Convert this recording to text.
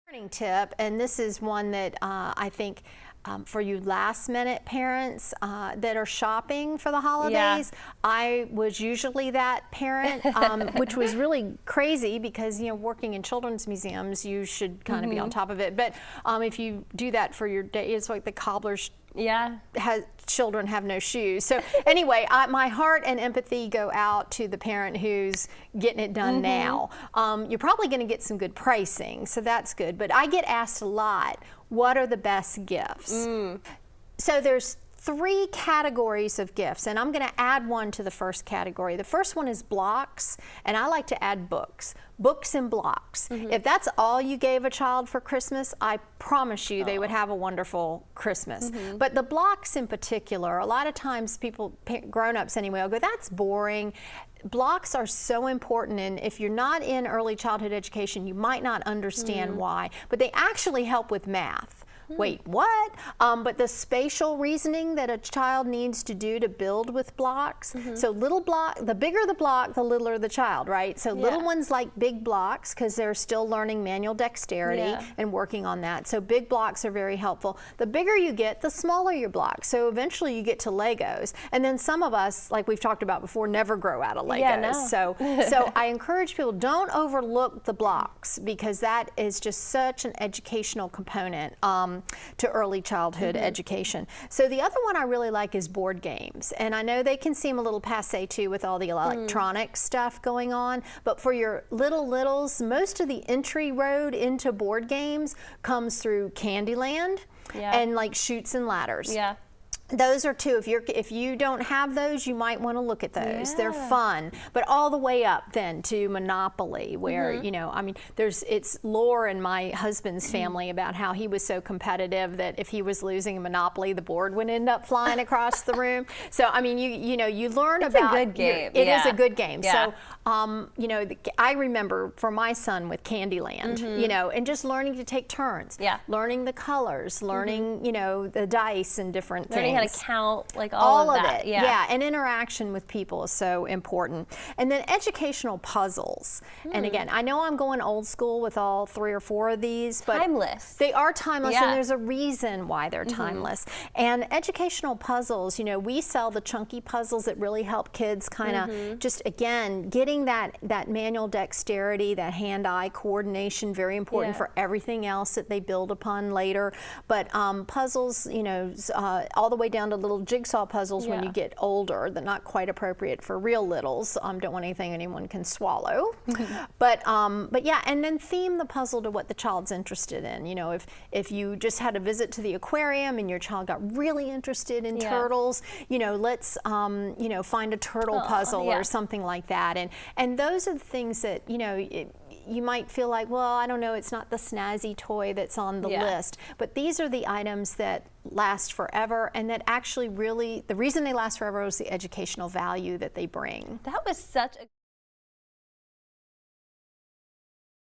Parenting tip, and this is one that I think for you last-minute parents that are shopping for the holidays, I was usually that parent, which was really crazy because, you know, working in children's museums, you should kind of be on top of it. But if you do that for your day, it's like the cobbler's children have no shoes. So anyway, my heart and empathy go out to the parent who's getting it done now. You're probably going to get some good pricing, so that's good. But I get asked a lot, what are the best gifts? So there's 3 categories of gifts, and I'm going to add one to the first category. The first one is blocks, and I like to add books. Books and blocks. If that's all you gave a child for Christmas, I promise you they would have a wonderful Christmas. But the blocks in particular, a lot of times people, grown-ups anyway, will go, that's boring. Blocks are so important, and if you're not in early childhood education, you might not understand why, but they actually help with math. Wait, what? But the spatial reasoning that a child needs to do to build with blocks. So little block, the bigger the block, the littler the child, right? So little ones like big blocks because they're still learning manual dexterity and working on that. So big blocks are very helpful. The bigger you get, the smaller your block. So eventually you get to Legos. And then some of us, like we've talked about before, never grow out of Legos. So I encourage people, don't overlook the blocks because that is just such an educational component to early childhood education. So the other one I really like is board games. And I know they can seem a little passé too with all the electronic stuff going on, but for your littles, most of the entry road into board games comes through Candyland and like Chutes and Ladders. Those are 2. If you don't have those, you might want to look at those. They're fun, but all the way up then to Monopoly, where you know, I mean, it's lore in my husband's family about how he was so competitive that if he was losing a Monopoly, the board would end up flying across the room. So I mean, you know, you learn about. It's a good game. It is a good game. So you know, I remember for my son with Candyland, you know, and just learning to take turns, learning the colors, learning you know the dice and different things. How to count, like all of that. It. And interaction with people is so important. And then educational puzzles. And again, I know I'm going old school with all 3 or 4 of these, but timeless. They are timeless, and there's a reason why they're timeless. And educational puzzles, you know, we sell the chunky puzzles that really help kids kind of just, again, getting that manual dexterity, that hand-eye coordination, very important for everything else that they build upon later. But puzzles, you know, all the way down to little jigsaw puzzles when you get older. They're not quite appropriate for real littles. Don't want anything anyone can swallow. But yeah, and then theme the puzzle to what the child's interested in. You know, if you just had a visit to the aquarium and your child got really interested in turtles, you know, let's you know, find a turtle puzzle or something like that. And those are the things that, you know, you might feel like, well, I don't know, it's not the snazzy toy that's on the list. But these are the items that last forever, and that actually really, the reason they last forever is the educational value that they bring. That was such a